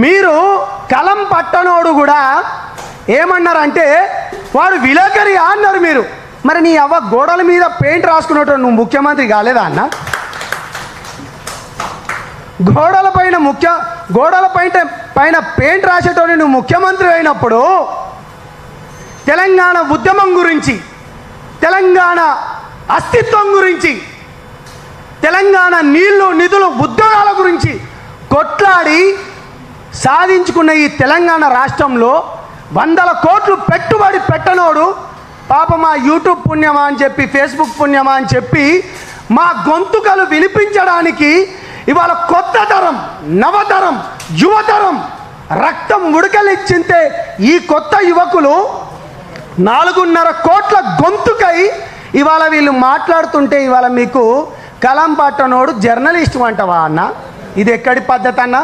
మీరు కలం పట్టనోడు కూడా ఏమన్నారంటే వాడు విలేకరి అన్నారు మీరు. మరి నీ అవ్వ గోడల మీద పెయింట్ రాసుకున్నట్టు నువ్వు ముఖ్యమంత్రి కాలేదా అన్న? గోడల పైన పెయింట్ రాసేటోని నువ్వు ముఖ్యమంత్రి అయినప్పుడు తెలంగాణ ఉద్యమం గురించి, తెలంగాణ అస్తిత్వం గురించి, తెలంగాణ నీళ్లు నిధులు ఉద్యోగాల గురించి కొట్లాడి సాధించుకున్న ఈ తెలంగాణ రాష్ట్రంలో 100 కోట్లు పెట్టుబడి పెట్టనోడు పాప మా యూట్యూబ్ పుణ్యమా అని చెప్పి, ఫేస్బుక్ పుణ్యమా అని చెప్పి మా గొంతుకలు వినిపించడానికి ఇవాళ కొత్త తరం, నవతరం, యువతరం రక్తం ఉడకలిచ్చింతే ఈ కొత్త యువకులు 4.5 కోట్ల గొంతుకై ఇవాళ వీళ్ళు మాట్లాడుతుంటే ఇవాళ మీకు కలం పట్టనోడు జర్నలిస్ట్ అంటవా అన్న? ఇది ఎక్కడి పద్ధతి అన్న?